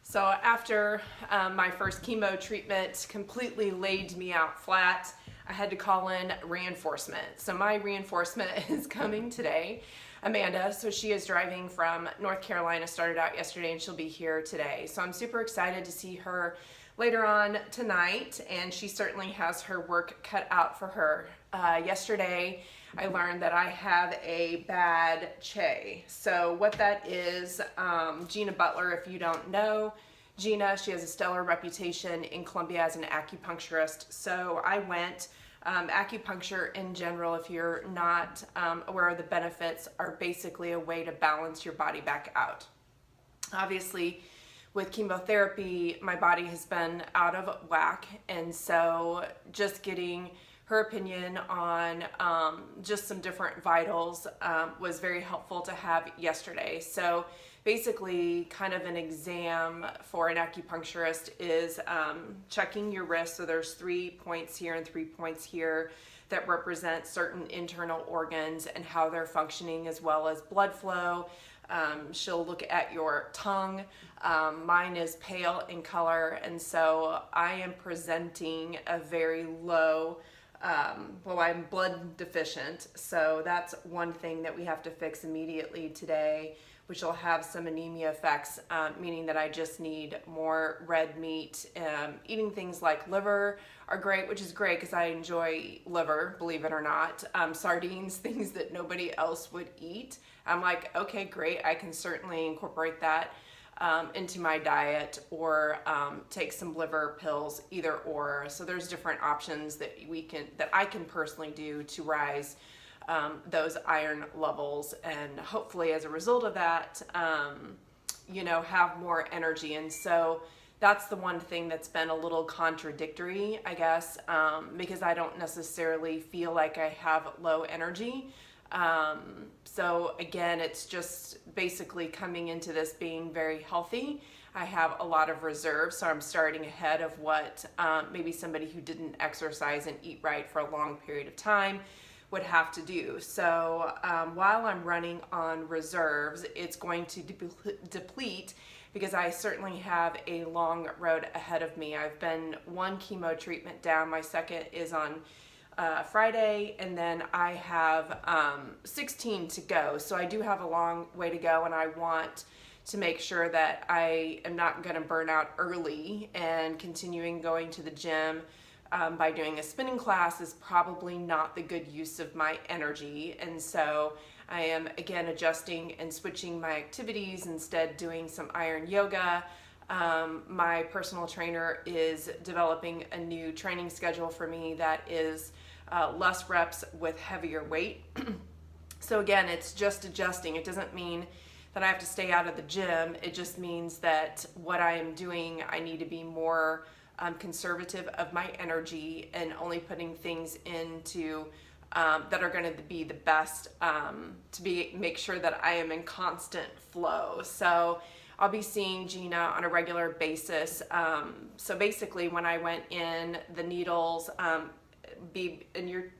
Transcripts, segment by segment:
So after my first chemo treatment completely laid me out flat, I had to call in reinforcement. So my reinforcement is coming today, Amanda. So she is driving from North Carolina, started out yesterday, and she'll be here today. So I'm super excited to see her later on tonight, and she certainly has her work cut out for her. Yesterday, I learned that I have a bad Che. So what that is, Gina Butler, if you don't know, Gina, she has a stellar reputation in Columbia as an acupuncturist. So I went, acupuncture in general, if you're not aware of the benefits, are basically a way to balance your body back out. Obviously, with chemotherapy, my body has been out of whack, and so just getting her opinion on just some different vitals was very helpful to have yesterday. So basically, kind of an exam for an acupuncturist is checking your wrist. So there's 3 points here and 3 points here that represent certain internal organs and how they're functioning, as well as blood flow. She'll look at your tongue. Mine is pale in color, and so I am presenting a very low, I'm blood deficient. So that's one thing that we have to fix immediately today, which will have some anemia effects, meaning that I just need more red meat. Eating things like liver are great, which is great because I enjoy liver, believe it or not. Sardines, things that nobody else would eat. I'm like, okay, great. I can certainly incorporate that into my diet, or take some liver pills, either or. So there's different options that I can personally do to rise those iron levels, and hopefully as a result of that, have more energy. And so that's the one thing that's been a little contradictory, I guess, because I don't necessarily feel like I have low energy. So again, it's just basically coming into this being very healthy. I have a lot of reserve, so I'm starting ahead of what maybe somebody who didn't exercise and eat right for a long period of time would have to do. So while I'm running on reserves, it's going to deplete, because I certainly have a long road ahead of me. I've been one chemo treatment down. My second is on Friday, and then I have 16 to go. So I do have a long way to go, and I want to make sure that I am not going to burn out early, and continuing going to the gym by doing a spinning class is probably not the good use of my energy. And so I am again adjusting and switching my activities, instead doing some iron yoga. My personal trainer is developing a new training schedule for me that is less reps with heavier weight. So again, it's just adjusting. It doesn't mean that I have to stay out of the gym. It just means that what I am doing, I need to be more conservative of my energy, and only putting things into that are going to be the best, make sure that I am in constant flow. So I'll be seeing Gina on a regular basis. So basically, when I went in, the needles be in your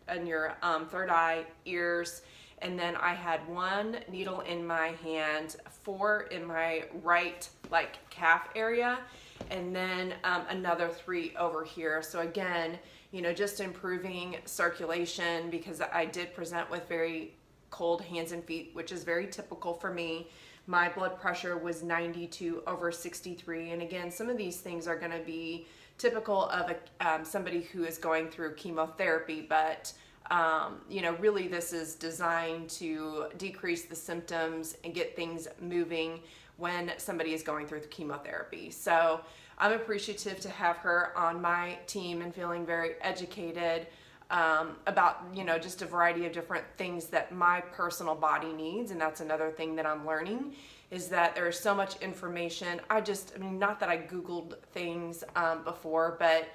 third eye, ears, and then I had 1 needle in my hand, 4 in my right calf area, and then another 3 over here. So again, just improving circulation, because I did present with very cold hands and feet, which is very typical for me. My blood pressure was 92/63, and again, some of these things are going to be typical of somebody who is going through chemotherapy, but really this is designed to decrease the symptoms and get things moving when somebody is going through the chemotherapy. So I'm appreciative to have her on my team, and feeling very educated about just a variety of different things that my personal body needs. And that's another thing that I'm learning, is that there's so much information. Not that I Googled things before, but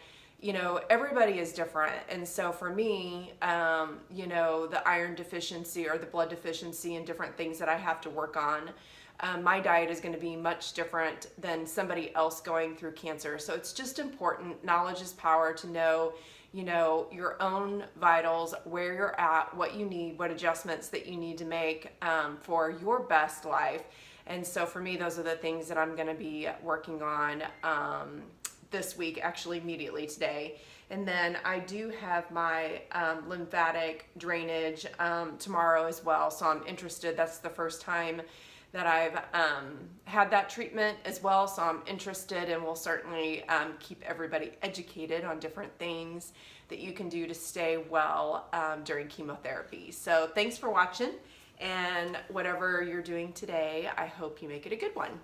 everybody is different. And so for me, the iron deficiency or the blood deficiency and different things that I have to work on, my diet is going to be much different than somebody else going through cancer. So it's just important. Knowledge is power, to know your own vitals, where you're at, what you need, what adjustments that you need to make for your best life. And so for me, those are the things that I'm going to be working on this week, actually immediately today. And then I do have my lymphatic drainage tomorrow as well. So I'm interested. That's the first time that I've had that treatment as well. So I'm interested, and we'll certainly keep everybody educated on different things that you can do to stay well during chemotherapy. So thanks for watching, and whatever you're doing today, I hope you make it a good one.